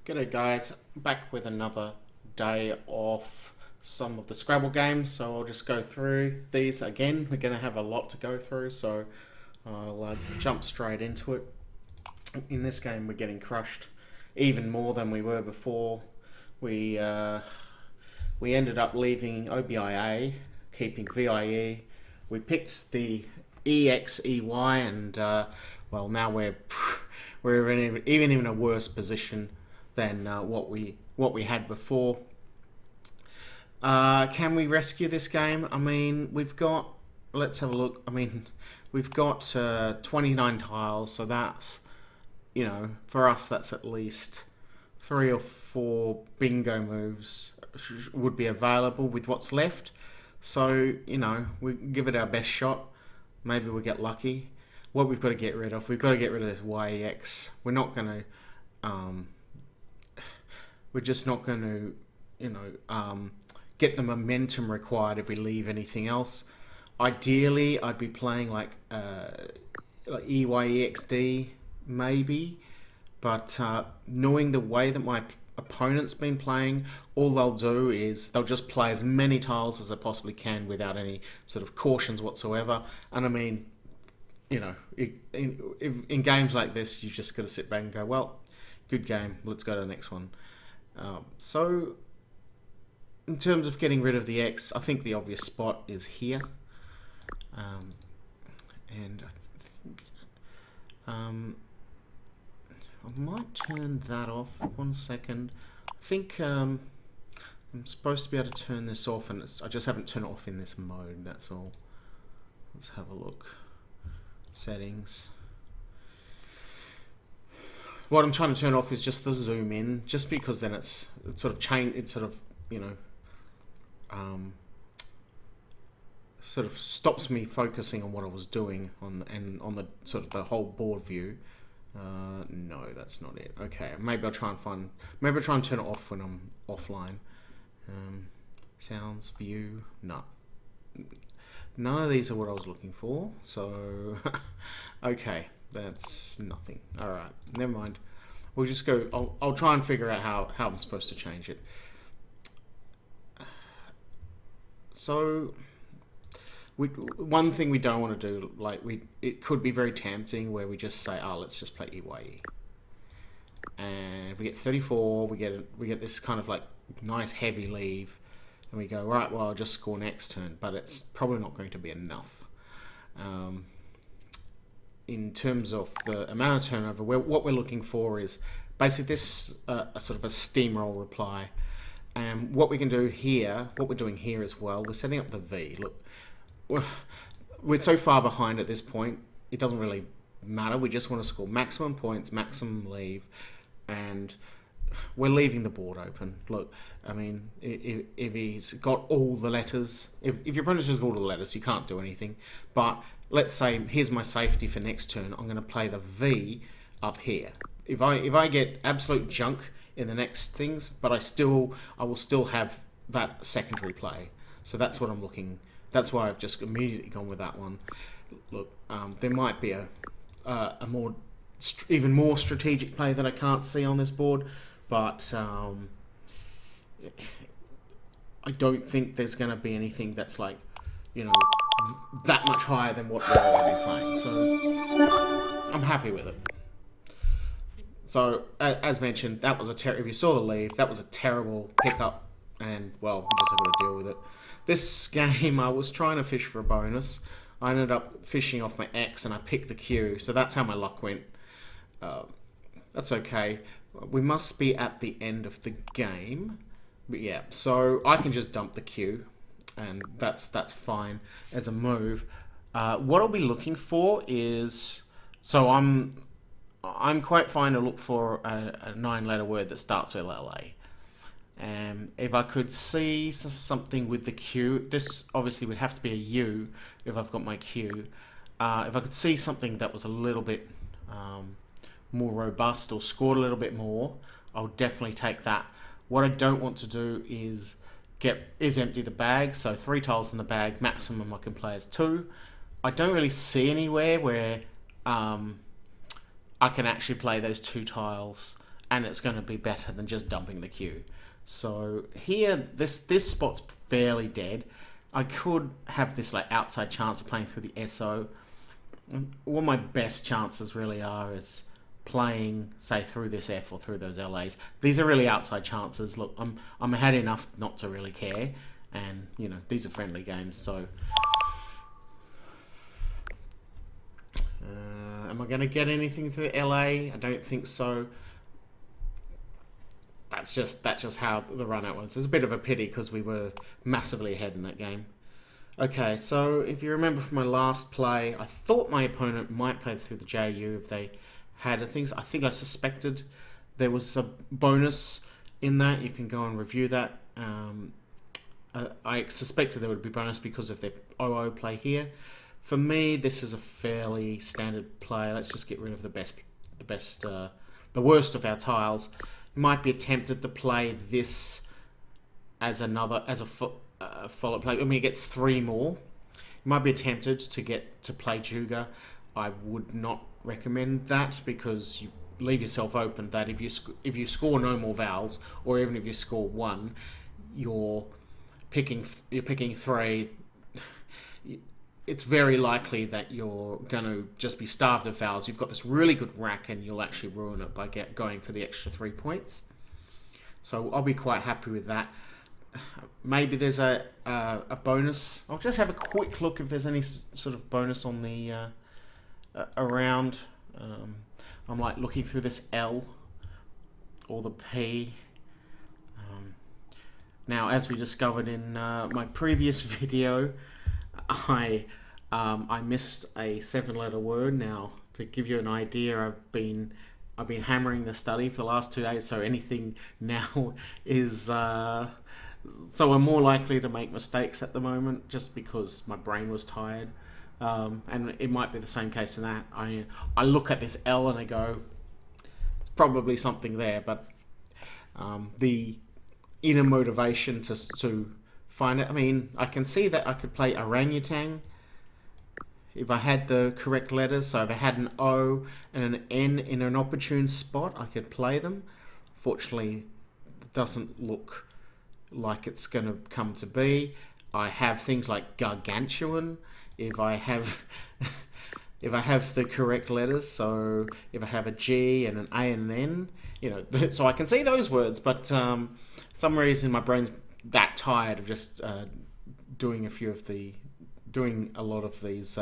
G'day guys, back with another day of some of the Scrabble games, so I'll just go through these again. We're going to have a lot to go through, so I'll jump straight into it. In this game we're getting crushed even more than we were before. We ended up leaving OBIA, keeping VIE. We picked the EXEY and well, now we're even in a worse position than what we had before. Can we rescue this game? I mean, we've got, let's have a look. I mean, we've got 29 tiles, so that's, you know, for us that's at least 3 or 4 bingo moves would be available with what's left. So, you know, we give it our best shot. Maybe we get lucky. What we've got to get rid of, we've got to get rid of this YEX. We're not going to we're just not going to, you know, get the momentum required if we leave anything else. Ideally, I'd be playing like EYEXD maybe, but knowing the way that my opponent's been playing, all they'll do is they'll just play as many tiles as they possibly can without any sort of cautions whatsoever. And I mean, you know, in games like this, you just got to sit back and go, well, good game, let's go to the next one. So, in terms of getting rid of the X, I think the obvious spot is here. And I think I might turn that off. 1 second. I think I'm supposed to be able to turn this off, and I just haven't turned it off in this mode, that's all. Let's have a look. Settings. What I'm trying to turn off is just the zoom in, just because then it's sort of you know, sort of stops me focusing on what I was doing on the sort of the whole board view. No, that's not it. Okay, maybe I'll try and turn it off when I'm offline. Sounds, view, no. None of these are what I was looking for, so okay, that's nothing. All right, never mind. We'll just go. I'll try and figure out how I'm supposed to change it. So, one thing we don't want to do, like it could be very tempting where we just say, oh, let's just play EYE, and we get 34. We get this kind of like nice heavy leave. And we go, right, well, I'll just score next turn, but it's probably not going to be enough. In terms of the amount of turnover, what we're looking for is basically this a sort of a steamroll reply. And what we can do here, what we're doing here as well, we're setting up the V. Look, we're so far behind at this point, it doesn't really matter. We just want to score maximum points, maximum leave, and we're leaving the board open. Look, I mean, if he's got all the letters, if your opponent's just got all the letters, you can't do anything. But let's say, here's my safety for next turn. I'm going to play the V up here. If I get absolute junk in the next things, but I will still have that secondary play. So that's what I'm looking. That's why I've just immediately gone with that one. Look, there might be a even more strategic play that I can't see on this board. But I don't think there's going to be anything that's like, you know, that much higher than what we're already playing. So I'm happy with it. So as mentioned, that was if you saw the leave, that was a terrible pickup, and well, we just have got to deal with it. This game, I was trying to fish for a bonus. I ended up fishing off my X, and I picked the Q. So that's how my luck went. That's okay. We must be at the end of the game, but yeah, so I can just dump the Q, and that's fine as a move. What I'll be looking for is, so I'm quite fine to look for a 9-letter word that starts with LA. If I could see something with the Q, this obviously would have to be a U if I've got my Q. If I could see something that was a little bit more robust or scored a little bit more, I'll definitely take that. What I don't want to do is empty the bag. So 3 tiles in the bag, maximum I can play is 2. I don't really see anywhere where I can actually play those 2 tiles and it's going to be better than just dumping the queue. So here, this spot's fairly dead. I could have this like outside chance of playing through the SO. What my best chances really are is playing, say, through this F or through those LAs. These are really outside chances. Look, I'm ahead enough not to really care, and you know these are friendly games. So, am I going to get anything through LA? I don't think so. That's just how the run out was. It's a bit of a pity because we were massively ahead in that game. Okay, so if you remember from my last play, I thought my opponent might play through the JU if they had things. I think I suspected there was a bonus in that. You can go and review that. I suspected there would be bonus because of their OO play here. For me, this is a fairly standard play. Let's just get rid of the worst of our tiles. You might be tempted to play this as a follow play. I mean, it gets 3 more. You might be tempted to play Juga. I would not recommend that because you leave yourself open that if you score no more vowels, or even if you score 1, you're picking 3. It's very likely that you're going to just be starved of vowels. You've got this really good rack and you'll actually ruin it by going for the extra 3 points. So I'll be quite happy with that. Maybe there's a bonus. I'll just have a quick look if there's any sort of bonus on the around. I'm like looking through this L or the P. Now, as we discovered in my previous video, I missed a 7-letter word. Now, to give you an idea, I've been hammering the study for the last 2 days, so anything now is so I'm more likely to make mistakes at the moment just because my brain was tired. And it might be the same case in that. I look at this L and I go, it's probably something there, but the inner motivation to find it. I mean, I can see that I could play orangutan if I had the correct letters. So if I had an O and an N in an opportune spot, I could play them. Fortunately, it doesn't look like it's going to come to be. I have things like gargantuan if I have the correct letters. So if I have a G and an A and an N, you know, so I can see those words, but some reason my brain's that tired of just doing a lot of these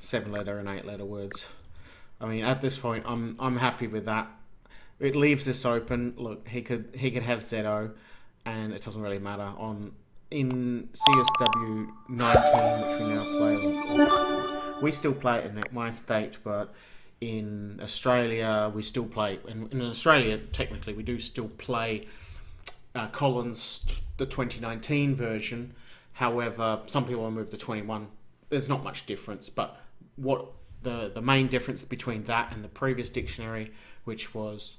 7-letter and 8-letter words. I mean, at this point, I'm happy with that. It leaves this open. Look, he could have ZO, and it doesn't really matter. In CSW 19, which we now play, we still play it in my state, but in Australia we still play. In Australia, technically, we do still play Collins, the 2019 version. However, some people will move to 21. There's not much difference, but what the main difference between that and the previous dictionary, which was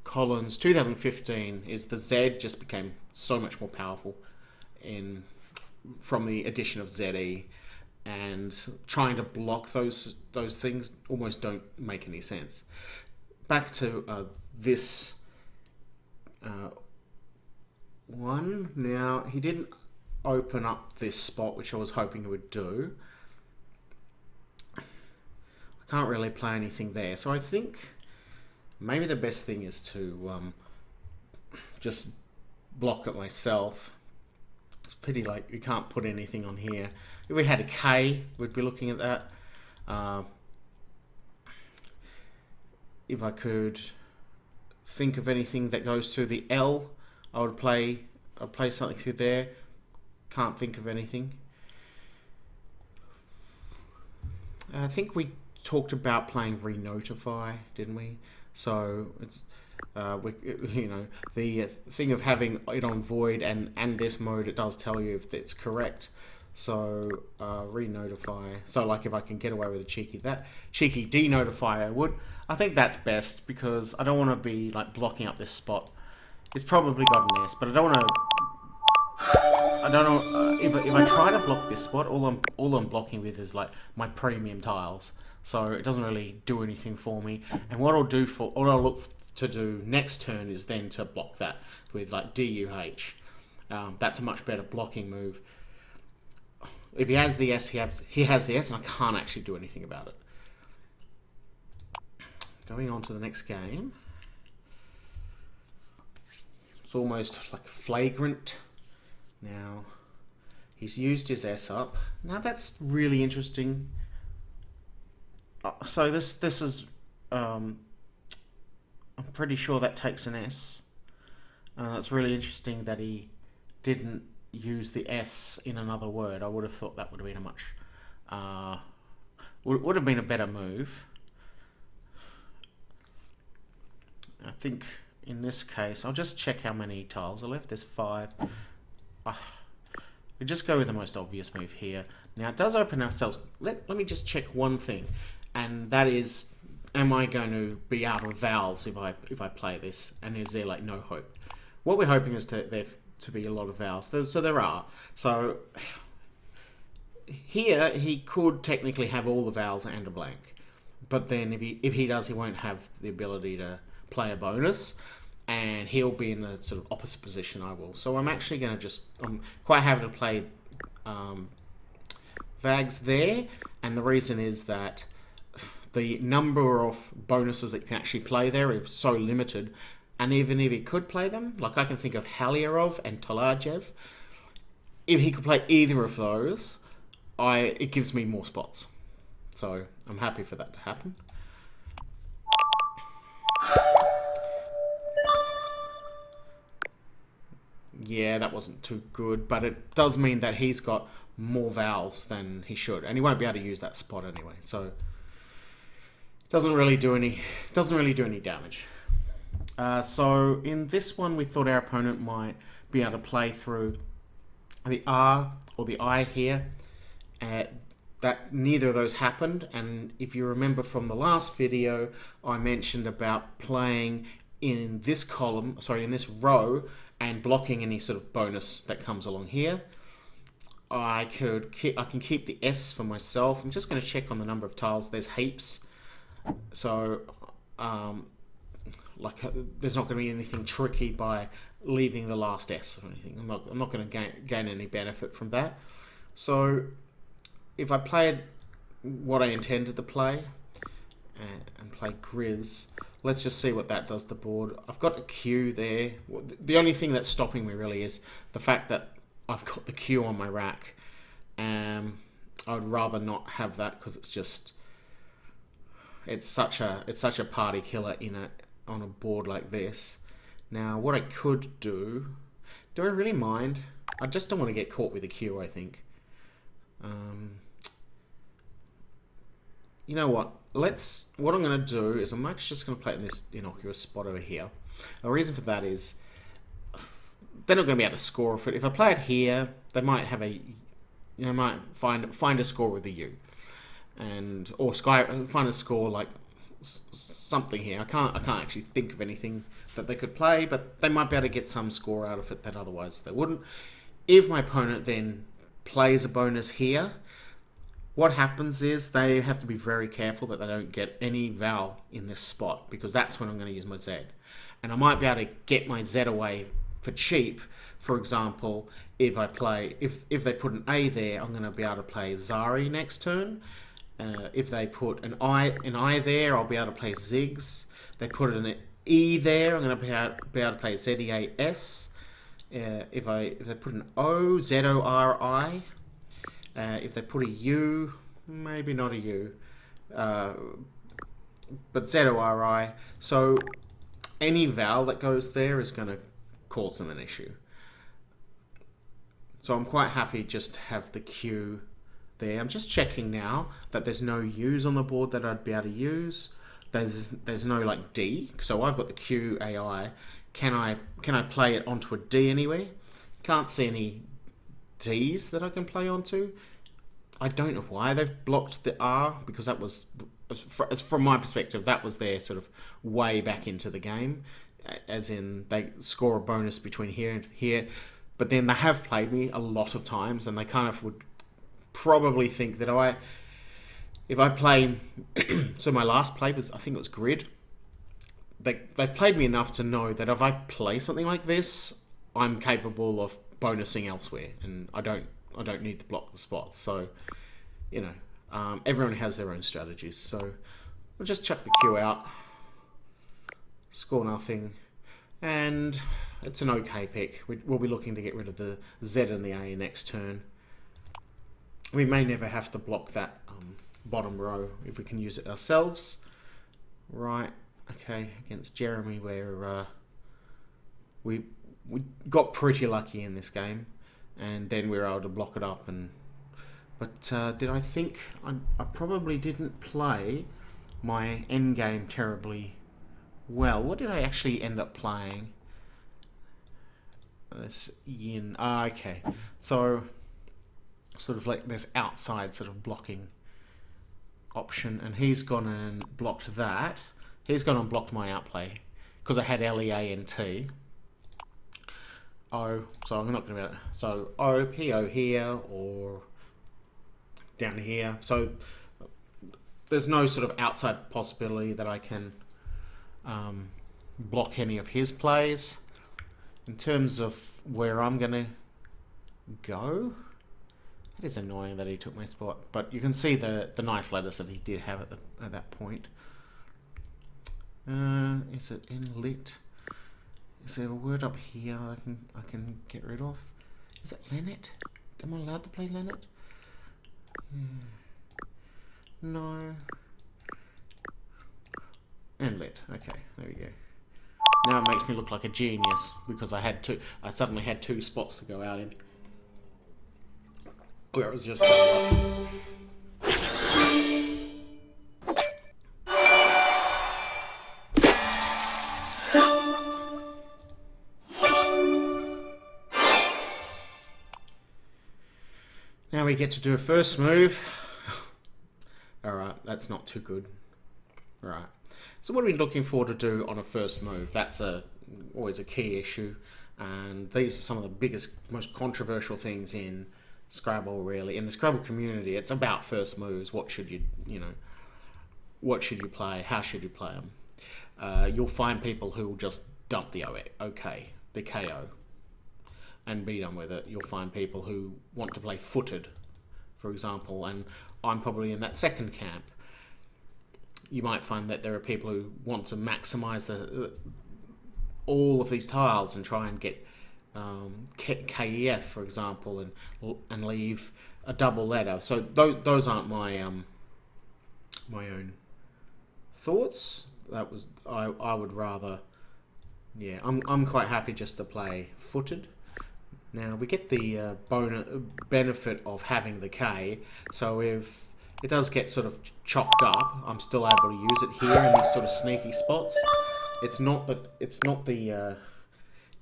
Collins 2015, is the Z just became so much more powerful from the addition of ZE, and trying to block those things almost don't make any sense. Back to this one. Now, he didn't open up this spot, which I was hoping he would do. I can't really play anything there, so I think maybe the best thing is to just block it myself. It's a pity, like, you can't put anything on here. If we had a K, we'd be looking at that. If I could think of anything that goes through the L, I'd play something through there. Can't think of anything. I think we talked about playing Renotify, didn't we? So it's the thing of having it on void and this mode, it does tell you if it's correct. So Renotify. So like if I can get away with a cheeky denotify, I would. I think that's best because I don't want to be like blocking up this spot. It's probably got an S, but I don't want to I don't know if I try to block this spot, all I'm blocking with is like my premium tiles, so it doesn't really do anything for me. And what I'll look to do next turn is then to block that with like DUH. That's a much better blocking move. If he has the S, he has the S, and I can't actually do anything about it. Going on to the next game. It's almost like flagrant. Now, he's used his S up. Now that's really interesting. So this is, I'm pretty sure that takes an S. It's really interesting that he didn't use the S in another word. I would have thought that would have been a much, would have been a better move. I think in this case, I'll just check how many tiles are left. There's 5. We just go with the most obvious move here. Now it does open ourselves. Let me just check one thing, and that is, am I going to be out of vowels if I play this? And is there like no hope? What we're hoping is there to be a lot of vowels. So there are. So here he could technically have all the vowels and a blank, but then if he does, he won't have the ability to play a bonus. And he'll be in the sort of opposite position I will. So I'm actually going to I'm quite happy to play Vags there. And the reason is that the number of bonuses that you can actually play there is so limited. And even if he could play them, like I can think of Halyarov and Talajev. If he could play either of those, it gives me more spots. So I'm happy for that to happen. Yeah, that wasn't too good, but it does mean that he's got more vowels than he should, and he won't be able to use that spot anyway. So it doesn't really do any damage. So in this one, we thought our opponent might be able to play through the R or the I here. That neither of those happened, and if you remember from the last video, I mentioned about playing in this column, in this row, and blocking any sort of bonus that comes along here. I can keep the S for myself. I'm just going to check on the number of tiles. There's heaps, so there's not going to be anything tricky by leaving the last S or anything. I'm not going to gain any benefit from that. So if I play what I intended to play and play Grizz, let's just see what that does to the board. I've got a Q there. The only thing that's stopping me really is the fact that I've got the Q on my rack. I would rather not have that because it's such a party killer on a board like this. Now, what I could do I really mind? I just don't want to get caught with a Q, I think. You know what? What I'm going to do is I'm actually just going to play it in this innocuous spot over here. The reason for that is they're not going to be able to score off it. If I play it here, they might might find a score with a U, or find a score like something here. I can't actually think of anything that they could play, but they might be able to get some score out of it that otherwise they wouldn't. If my opponent then plays a bonus here, what happens is they have to be very careful that they don't get any vowel in this spot, because that's when I'm going to use my Z. And I might be able to get my Z away for cheap. For example, if they put an A there, I'm going to be able to play Zari next turn. If they put an I there, I'll be able to play Ziggs. They put an E there, I'm going to be able to play ZEAS. If they put an O, ZORI. If they put a U, maybe not a U, but ZORI. So any vowel that goes there is going to cause them an issue. So I'm quite happy just to have the Q there. I'm just checking now that there's no U's on the board that I'd be able to use. There's no like D, so I've got the Q AI. Can I play it onto a D anywhere? Can't see any D's that I can play onto. I don't know why they've blocked the R, because that was, from my perspective, that was their sort of way back into the game, as in they score a bonus between here and here. But then they have played me a lot of times, and they kind of would probably think that if I play, so my last play was, I think it was Grid. They've played me enough to know that if I play something like this, I'm capable of bonusing elsewhere, and I don't need to block the spot. So, you know, everyone has their own strategies. So we'll just chuck the Q out, score nothing, and it's an okay pick. We'll be looking to get rid of the Z and the A next turn. We may never have to block that bottom row if we can use it ourselves. Right, okay, against Jeremy, where we got pretty lucky in this game, and then we were able to block it up. But did I think I probably didn't play my endgame terribly well? What did I actually end up playing? This yin. Okay, so sort of like this outside sort of blocking option, and he's gone and blocked that. He's gone and blocked my outplay because I had LEANT. O, so I'm not going to be able to, so O, PO here or down here. So there's no sort of outside possibility that I can block any of his plays. In terms of where I'm going to go, it is annoying that he took my spot, but you can see the nice letters that he did have at that point. Is it in lit? Is there a word up here I can get rid of? Is it Leonard? Am I allowed to play Leonard? No. And lit. Okay, there we go. Now it makes me look like a genius because I suddenly had two spots to go out in. Where it was just now we get to do a first move. Alright, that's not too good. Right. So what are we looking for to do on a first move? That's always a key issue. And these are some of the biggest, most controversial things in Scrabble, really. In the Scrabble community, it's about first moves. What should you play? How should you play them? You'll find people who will just dump the the KO, and be done with it. You'll find people who want to play footed, for example, and I'm probably in that second camp. You might find that there are people who want to maximize all of these tiles and try and get KEF, for example, and leave a double letter. So those aren't my my own thoughts. That was I would rather, yeah. I'm quite happy just to play footed. Now we get the benefit of having the K. So if it does get sort of chopped up, I'm still able to use it here in these sort of sneaky spots. It's not the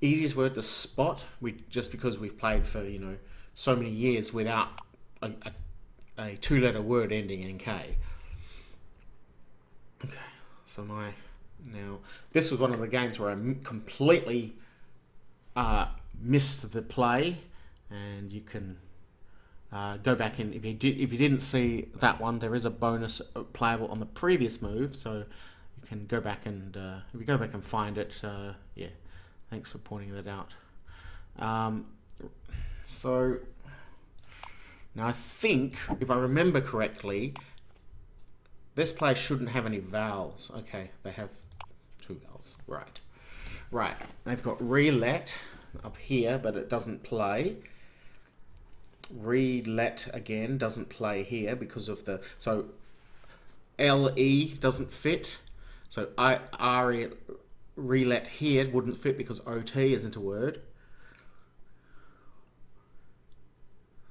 easiest word to spot. Just because we've played for so many years without a two-letter word ending in K. Okay, so now this was one of the games where I completely missed the play, and you can go back in if you didn't see that one. There is a bonus playable on the previous move, so you can go back and if you go back and find it. Yeah, thanks for pointing that out. So now I think, if I remember correctly, this play shouldn't have any vowels. Okay, they have two vowels. Right. They've got relet up here, but it doesn't play. Relet again doesn't play here because of so LE doesn't fit. So relet here wouldn't fit because OT isn't a word.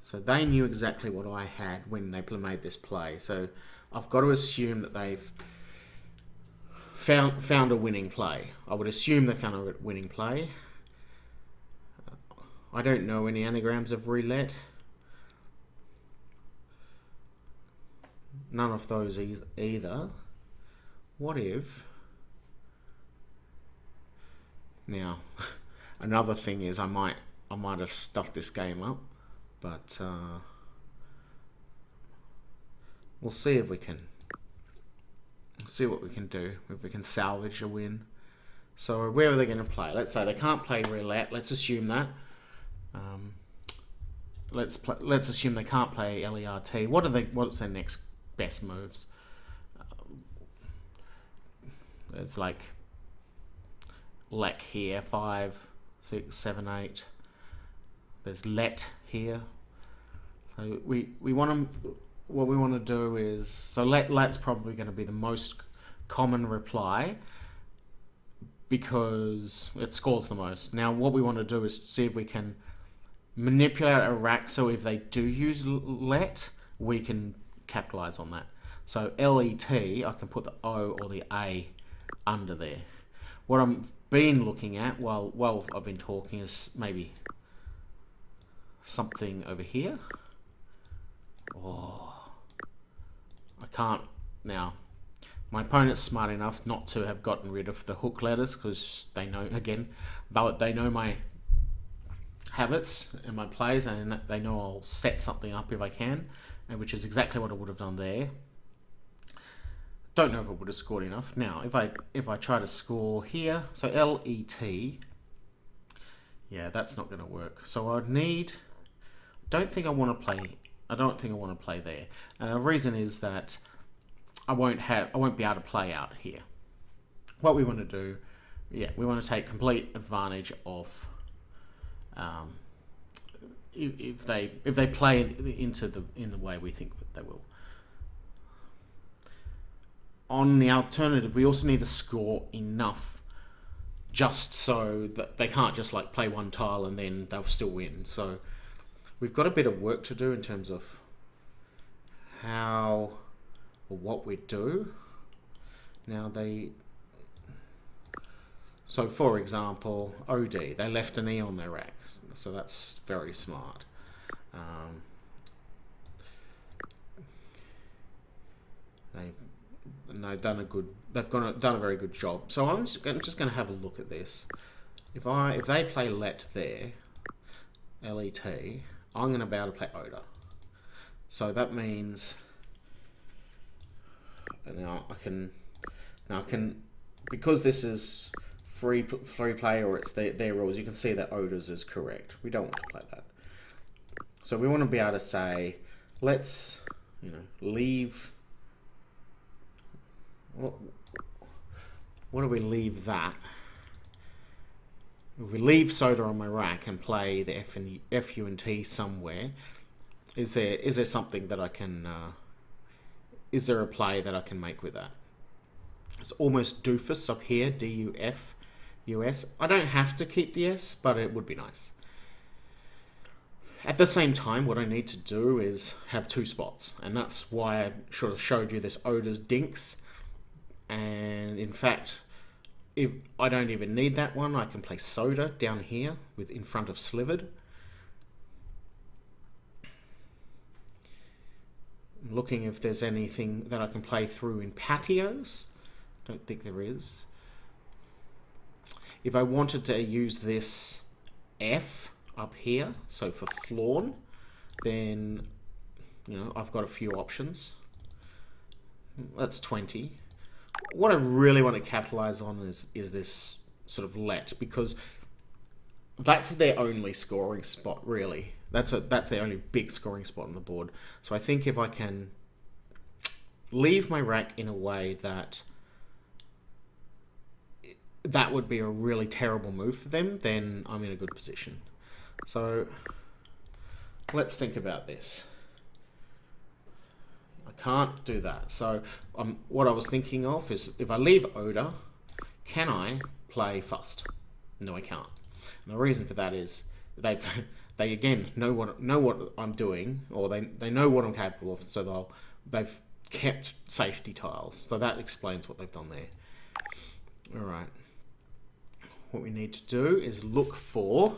So they knew exactly what I had when they made this play. So I've got to assume that they've found a winning play. I would assume they found a winning play. I don't know any anagrams of relet. None of those either. What if... Now, another thing is I I might have stuffed this game up, but we'll see if we can see what we can do, if we can salvage a win. So where are they going to play? Let's say they can't play roulette. Let's assume that. Let's assume they can't play LERT. What's their next best moves? There's like Lek here, 5, 6, 7, 8. There's Let here. So we want to. What we want to do is, so Let's probably going to be the most common reply because it scores the most. Now what we want to do is see if we can manipulate a rack so if they do use Let, we can capitalize on that. So LET, I can put the O or the A under there. What I've been looking at while I've been talking is maybe something over here. Oh, I can't now. My opponent's smart enough not to have gotten rid of the hook letters because they know, again, they know my habits and my plays, and they know I'll set something up if I can, and which is exactly what I would have done there. Don't know if I would have scored enough. Now, if I try to score here, so LET, yeah, that's not going to work. So I'd need. I don't think I want to play there. The reason is that I won't be able to play out here. What we want to do, yeah, we want to take complete advantage of. If they play in the way we think they will. On the alternative, we also need to score enough just so that they can't just like play one tile and then they'll still win. So we've got a bit of work to do in terms of how or what we do. Now so for example, OD, they left an E on their rack, so that's very smart. They've done a very good job. So I'm just going to have a look at this. If they play Let there, LET, I'm going to be able to play Oda. So that means now I can because this is free play or it's their rules. You can see that Oda's is correct. We don't want to play that. So we want to be able to say, let's leave. What do we leave that? If we leave Soda on my rack and play the F, U, and T somewhere, is there something that I can? Is there a play that I can make with that? It's almost doofus up here, DUF, I don't have to keep the S, but it would be nice. At the same time, what I need to do is have 2 spots, and that's why I sort of showed you this Oda's Dinks. And in fact, if I don't even need that one, I can play Soda down here in front of Slivered. I'm looking if there's anything that I can play through in patios. Don't think there is. If I wanted to use this F up here, so for Flawn, then I've got a few options. That's 20. What I really want to capitalize on is this sort of Let, because that's their only scoring spot, really. That's their only big scoring spot on the board. So I think if I can leave my rack in a way that would be a really terrible move for them, then I'm in a good position. So let's think about this. I can't do that. So what I was thinking of is if I leave Oda, can I play Fust? No, I can't. And the reason for that is they again know what I'm doing, or they know what I'm capable of, so they've kept safety tiles. So that explains what they've done there. All right. What we need to do is look for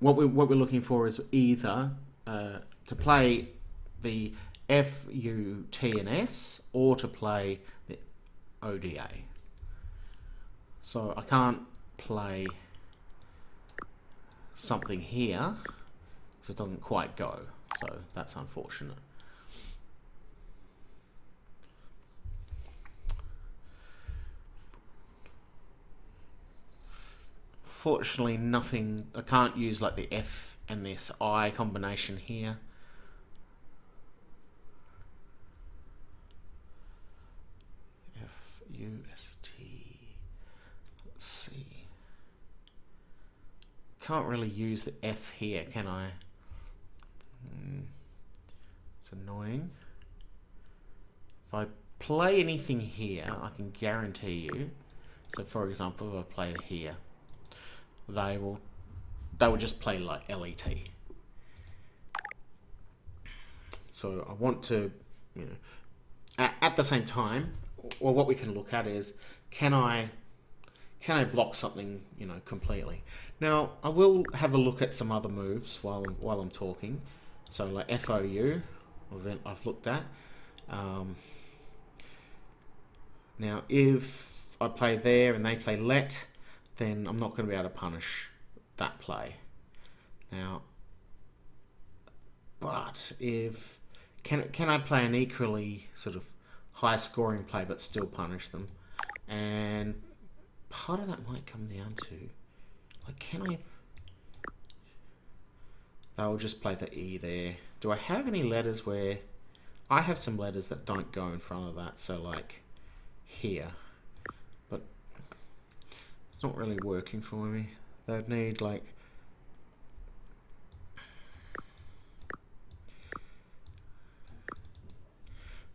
what we're looking for is either to play the F, U, T, and S, or to play the ODA. So I can't play something here, so it doesn't quite go. So that's unfortunate. Fortunately, nothing. I can't use like the F and this I combination here. F-U-S-T. Let's see. Can't really use the F here, can I? It's annoying. If I play anything here, I can guarantee you. So, for example, if I play it here, they will just play like LET. So I want to, you know, at the same time, well, what we can look at is, can I block something, you know, completely? Now I will have a look at some other moves while I'm talking. So like FOU, I've looked at. Now if I play there and they play let, then I'm not going to be able to punish that play. Now, but if can I play an equally sort of high scoring play but still punish them? And part of that might come down to, like, can I? They'll just play the E there. Do I have any letters where I have some letters that don't go in front of that? So like here. It's not really working for me. They'd need like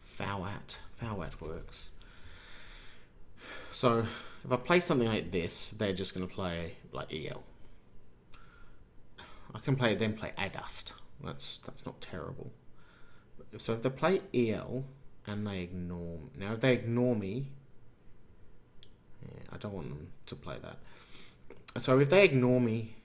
Fowat works. So if I play something like this, they're just going to play like EL. I can play Adust. That's not terrible. So if they play EL and they ignore, now if they ignore me, yeah, I don't want them to play that. So if they ignore me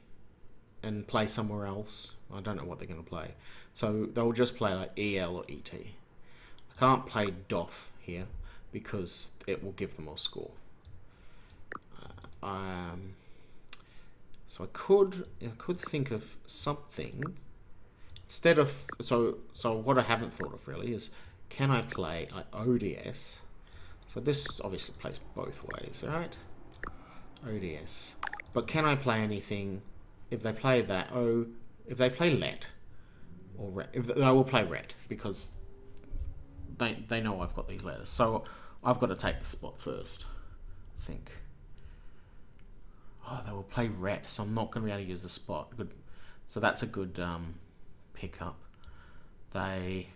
and play somewhere else, I don't know what they're going to play. So they'll just play like EL or ET. I can't play DOF here because it will give them a score. So I could think of something instead of so what I haven't thought of really is, can I play like ODS? So this obviously plays both ways, right? ODS. But can I play anything if they play that? Oh, if they play let or ret, I will play ret because they know I've got these letters. So I've got to take the spot first, I think. Oh, they will play ret, so I'm not going to be able to use the spot. Good. So that's a good pickup. They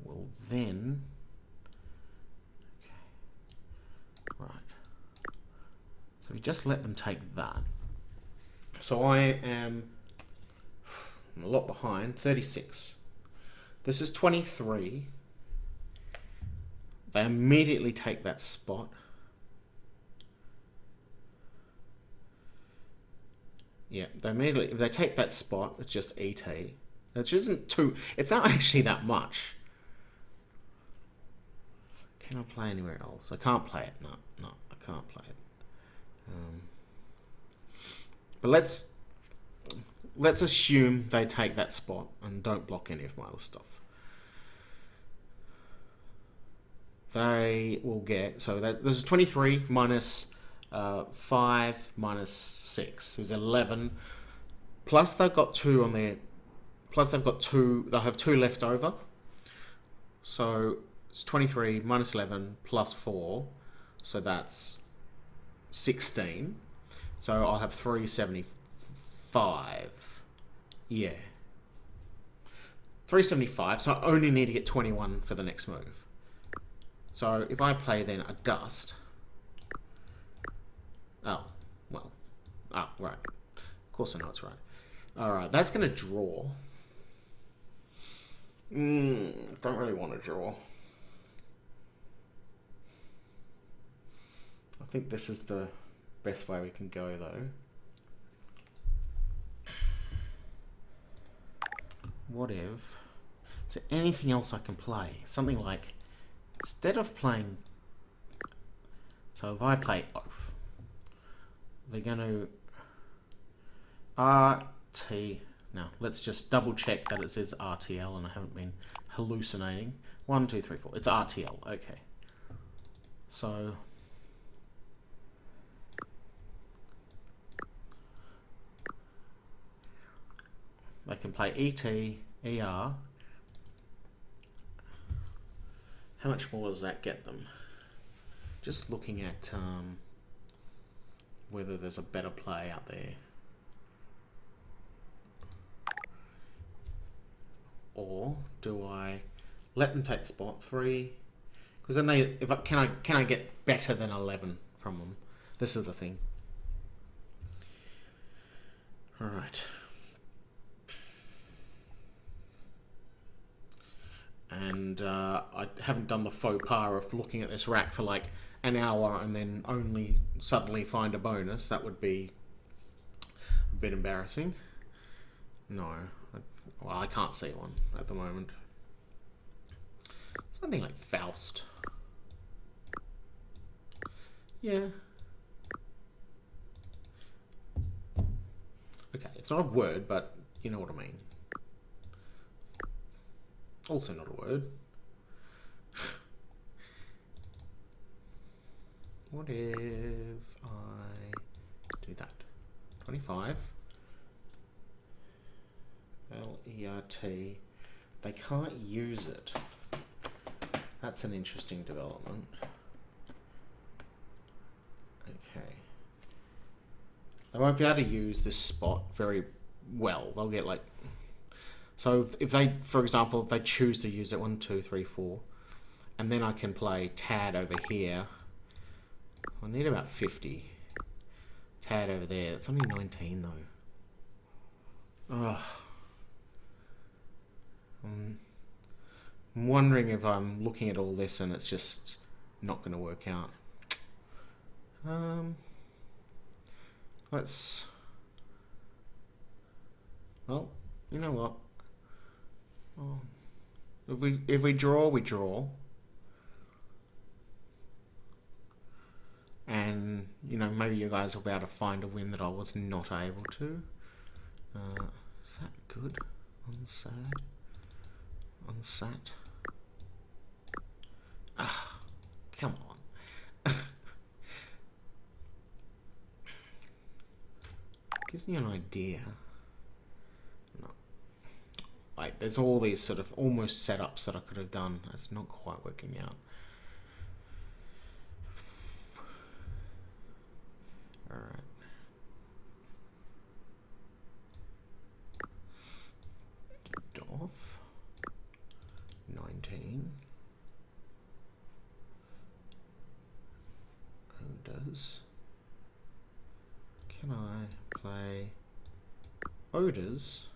will then. Right. So we just let them take that. So I'm a lot behind, 36. This is 23. They immediately take that spot. Yeah, they immediately, if they take that spot, it's just ET. Which isn't too, it's not actually that much. Can I play anywhere else? I can't play it. No, I can't play it. But let's assume they take that spot and don't block any of my other stuff. They will get, so this is 23 minus 5 minus 6 is 11. Plus they've got 2 on their, plus they've got 2, they'll have 2 left over. So it's 23 minus 11 plus 4. So that's 16. So I'll have 375. Yeah. 375. So I only need to get 21 for the next move. So if I play then a dust. Oh, well. Ah, right. Of course I know it's right. Alright, that's going to draw. Don't really want to draw. I think this is the best way we can go though. What if... Is there anything else I can play? Something like... Instead of playing... So if I play Oath, they're going to RT. Now, let's just double check that it says RTL and I haven't been hallucinating. 1, 2, 3, 4. It's RTL. Okay. So they can play ET, ER. How much more does that get them? Just looking at whether there's a better play out there. Or do I let them take spot 3? Because then they, can I get better than 11 from them? This is the thing. All right. And I haven't done the faux pas of looking at this rack for like an hour and then only suddenly find a bonus. That would be a bit embarrassing. No. Well, I can't see one at the moment. Something like Faust. Yeah. Okay, it's not a word, but you know what I mean. Also not a word. What if I do that? 25. L-E-R-T. They can't use it. That's an interesting development. Okay. They won't be able to use this spot very well. They'll get like... So if they, for example, if they choose to use it, 1, 2, 3, 4, and then I can play Tad over here. I need about 50. Tad over there. It's only 19 though. Ugh. I'm wondering if I'm looking at all this and it's just not going to work out. Let's... Well, you know what? Oh. If we draw, we draw. And, you know, maybe you guys will be able to find a win that I was not able to. Is that good? Unsad? Unsat? Ah, come on. Gives me an idea. No. Like, there's all these sort of almost setups that I could have done. It's not quite working out. Alright. Off. 19. Who does? Can I play Odors?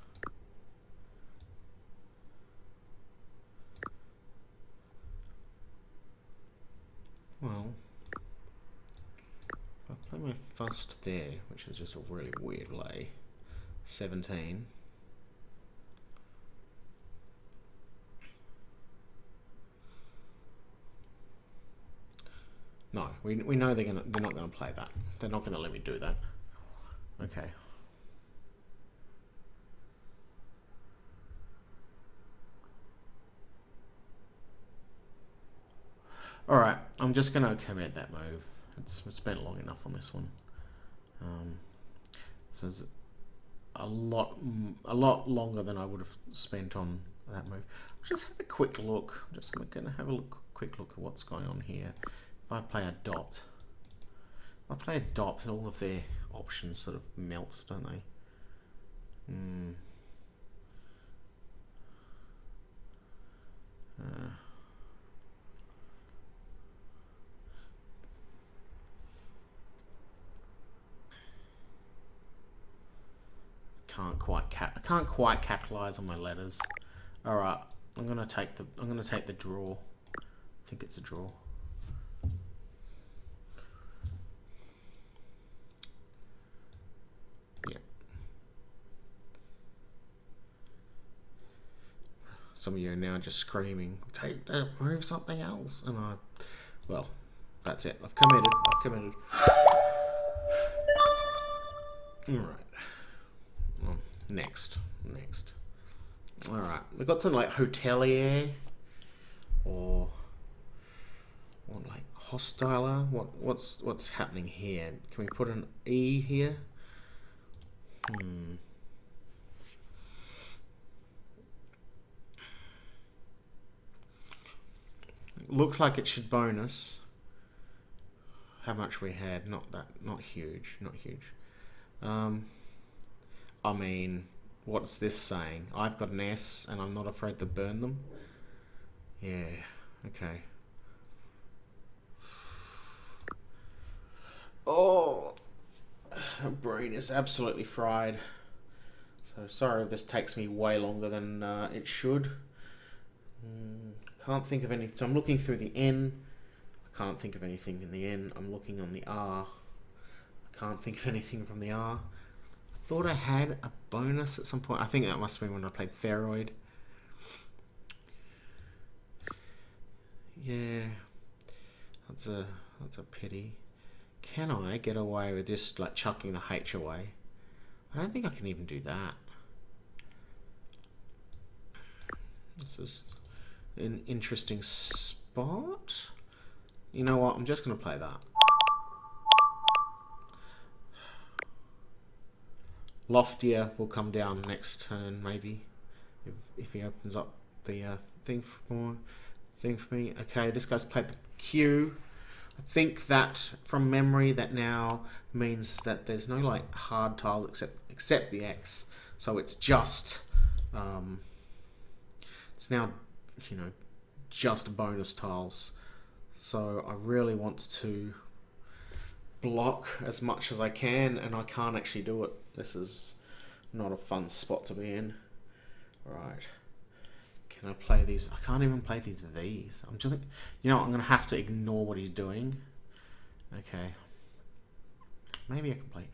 Well, I'll play my first there, which is just a really weird lay. 17. No, we know they're not gonna play that. They're not gonna let me do that. Okay. All right, I'm just gonna commit that move. It's spent long enough on this one. So it's a lot longer than I would have spent on that move. I'll just have a quick look. I'm just gonna have a quick look at what's going on here. If I play Adopt, all of their options sort of melt, don't they? I can't quite capitalize on my letters. All right, I'm gonna take the draw. I think it's a draw. Yeah. Some of you are now just screaming, "Take that, move something else," and well, that's it. I've committed. Alright. Well, next. Alright. We've got something like hotelier. Or... what, like hostiler? What's happening here? Can we put an E here? Looks like it should bonus. How much we had? Not huge. I mean, what's this saying? I've got an S and I'm not afraid to burn them. Yeah, okay. Oh, my brain is absolutely fried. So sorry if this takes me way longer than it should. Can't think of anything. So I'm looking through the N. I can't think of anything in the N. I'm looking on the R. I can't think of anything from the R. I thought I had a bonus at some point. I think that must have been when I played Theroid. Yeah. That's a pity. Can I get away with just like chucking the H away? I don't think I can even do that. This is an interesting spot. You know what? I'm just going to play that. Loftier will come down next turn, maybe, if he opens up the thing for me. Okay, this guy's played the Q. I think that from memory that now means that there's no like hard tile except the X. So it's just it's now, you know, just bonus tiles. So I really want to block as much as I can, and I can't actually do it. This is not a fun spot to be in. Right. Can I play these? I can't even play these V's. I'm just, you know what, I'm going to have to ignore what he's doing. Okay. Maybe I can play...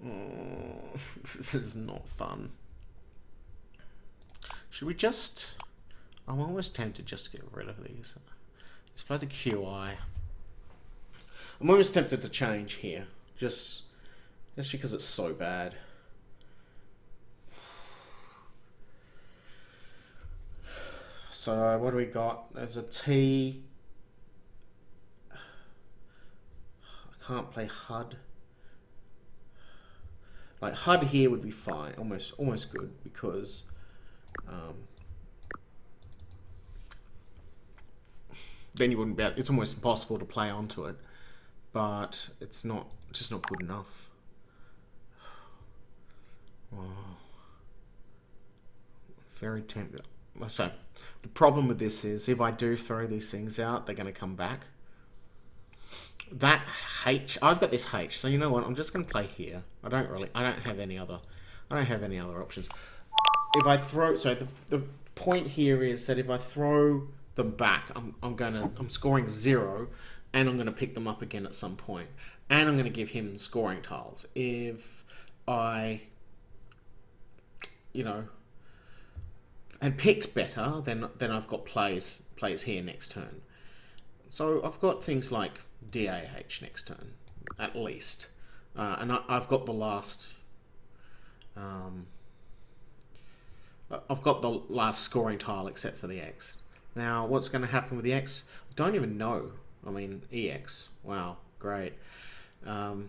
Oh, this is not fun. Should we just... I'm almost tempted just to get rid of these. Let's play the QI. I'm almost tempted to change here. Just because it's so bad. So what do we got? There's a T. I can't play HUD. Like HUD here would be fine, almost good, because then you wouldn't be able, it's almost impossible to play onto it, but it's just not good enough. Wow. Very tempted. So the problem with this is if I do throw these things out, they're going to come back. That H, I've got this H, so you know what? I'm just going to play here. I don't have any other options. If I throw, so the point here is that if I throw them back, I'm scoring 0, and I'm going to pick them up again at some point, and I'm going to give him scoring tiles. If I, you know, and picked better, then I've got plays here next turn. So I've got things like DAH next turn, at least. And I've got the last... I've got the last scoring tile except for the X. Now, what's going to happen with the X? I don't even know. I mean, EX. Wow, great. Well,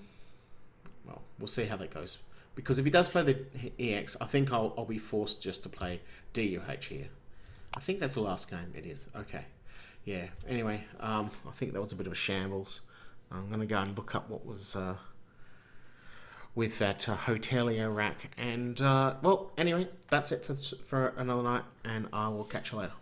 we'll see how that goes. Because if he does play the EX, I think I'll be forced just to play DUH here. I think that's the last game. It is. Okay. Yeah. Anyway, I think that was a bit of a shambles. I'm going to go and look up what was with that hotelier rack. And, well, anyway, that's it for another night. And I will catch you later.